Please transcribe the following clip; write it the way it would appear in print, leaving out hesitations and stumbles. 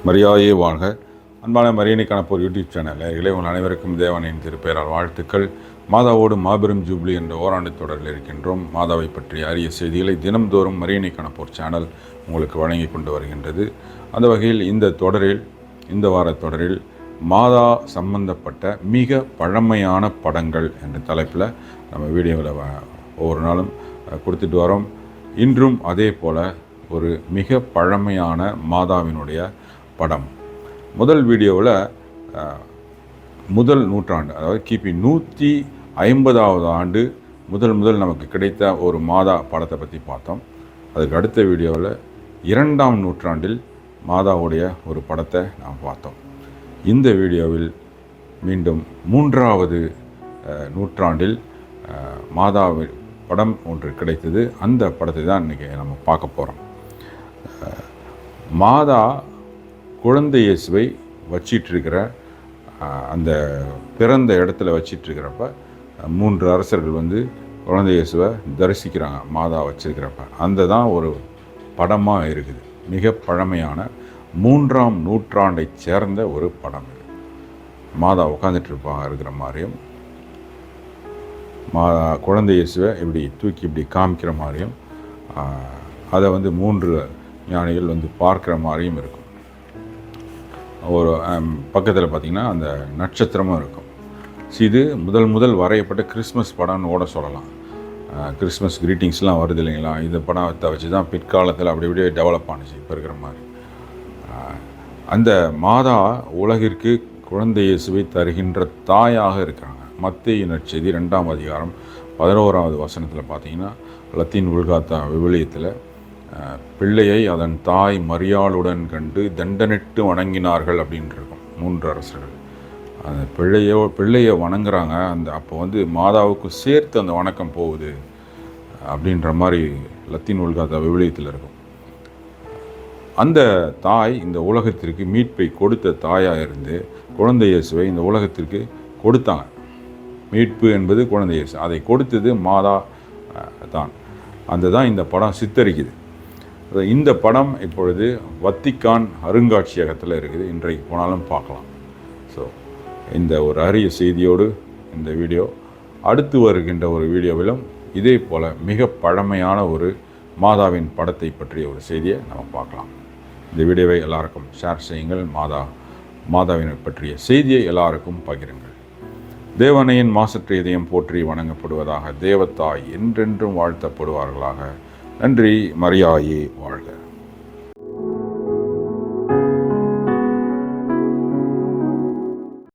மரியாயே வாழ்க. அன்பான மரியணைக்கான போர் யூடியூப் சேனல் உங்கள் அனைவருக்கும் தேவனின் திருப்பெயரால் வாழ்த்துக்கள். மாதாவோடு மாபெரும் ஜூப்ளி என்ற ஓராண்டு தொடரில் இருக்கின்றோம். மாதாவை பற்றிய அரிய செய்திகளை தினம்தோறும் மரியணைக்கான போர் சேனல் உங்களுக்கு வழங்கி கொண்டு வருகின்றது. அந்த வகையில் இந்த வார தொடரில் மாதா சம்பந்தப்பட்ட மிக பழமையான படங்கள் என்ற தலைப்பில் நம்ம வீடியோவில் ஒவ்வொரு நாளும் கொடுத்துட்டு வரோம். இன்றும் அதே போல் ஒரு மிக பழமையான மாதாவினுடைய படம். முதல் வீடியோவில் முதல் நூற்றாண்டு, அதாவது கிபி 150வது ஆண்டு முதல் நமக்கு கிடைத்த ஒரு மாதா படத்தை பற்றி பார்த்தோம். அதுக்கு அடுத்த வீடியோவில் 2ஆம் நூற்றாண்டில் மாதாவுடைய ஒரு படத்தை நாம் பார்த்தோம். இந்த வீடியோவில் மீண்டும் 3வது நூற்றாண்டில் மாதாவின் படம் ஒன்று கிடைத்தது. அந்த படத்தை தான் இன்றைக்கி நம்ம பார்க்க போகிறோம். மாதா குழந்தை இயேசுவை வச்சிட்ருக்கிற அந்த பிறந்த இடத்துல வச்சிட்ருக்கிறப்ப 3 அரசர்கள் வந்து குழந்தை இயேசுவை தரிசிக்கிறாங்க. மாதா வச்சிருக்கிறப்ப அந்த தான் ஒரு படமாக இருக்குது. மிக பழமையான 3ஆம் நூற்றாண்டை சேர்ந்த ஒரு படம். மாதா உட்காந்துட்ருப்பாங்க இருக்கிற மாதிரியும், குழந்தை இயேசுவை இப்படி தூக்கி இப்படி காமிக்கிற மாதிரியும், அதை வந்து 3 ஞானிகள் வந்து பார்க்குற மாதிரியும் இருக்கும். ஒரு பக்கத்தில் பார்த்திங்கன்னா அந்த நட்சத்திரமும் இருக்கும். இது முதல் வரையப்பட்ட கிறிஸ்மஸ் படம்னு கூட சொல்லலாம். கிறிஸ்மஸ் க்ரீட்டிங்ஸ்லாம் வருது இல்லைங்களா, இந்த படத்தை வச்சு தான் பிற்காலத்தில் அப்படி இப்படியே டெவலப் ஆனிச்சு இப்போ இருக்கிற மாதிரி. அந்த மாதா உலகிற்கு குழந்தை இயேசுவை தருகின்ற தாயாக இருக்கிறாங்க. மத்தேயு நற்செய்தி 2ஆம் அதிகாரம் 11வது வசனத்தில் பார்த்திங்கன்னா, லத்தீன் உல்காத்தா விவிலியத்தில் பிள்ளையை அதன் தாய் மரியாளுடன் கண்டு தண்டனிட்டு வணங்கினார்கள் அப்படின்னு இருக்கும். 3 அரசர்கள் அந்த பிள்ளையை வணங்குறாங்க. அப்போ வந்து மாதாவுக்கு சேர்த்து அந்த வணக்கம் போகுது அப்படின்ற மாதிரி லத்தீன் உல்காத்தா விவிலியத்தில் இருக்கும். அந்த தாய் இந்த உலகத்திற்கு மீட்பை கொடுத்த தாயாக இருந்து குழந்தை இயேசுவை இந்த உலகத்திற்கு கொடுத்தாங்க. மீட்பு என்பது குழந்தை இயேசு, அதை கொடுத்தது மாதா தான். தான் இந்த படம் சித்தரிக்குது. இந்த படம் இப்பொழுது வத்திக்கான் அருங்காட்சியகத்தில் இருக்குது. இன்றைக்கு போனாலும் பார்க்கலாம். ஸோ இந்த ஒரு அரிய செய்தியோடு இந்த வீடியோ, அடுத்து வருகின்ற ஒரு வீடியோவிலும் இதே போல் மிக பழமையான ஒரு மாதாவின் படத்தை பற்றிய ஒரு செய்தியை நம்ம பார்க்கலாம். இந்த வீடியோவை எல்லாருக்கும் ஷேர் செய்யுங்கள். மாதாவினை பற்றிய செய்தியை எல்லாருக்கும் பகிருங்கள். தேவனையின் மாசற்ற இதயம் போற்றி வணங்கப்படுவதாக. தேவத்தாய் என்றென்றும் வாழ்த்தப்படுவார்களாக. நன்றி. மரியாயே வாழ்க.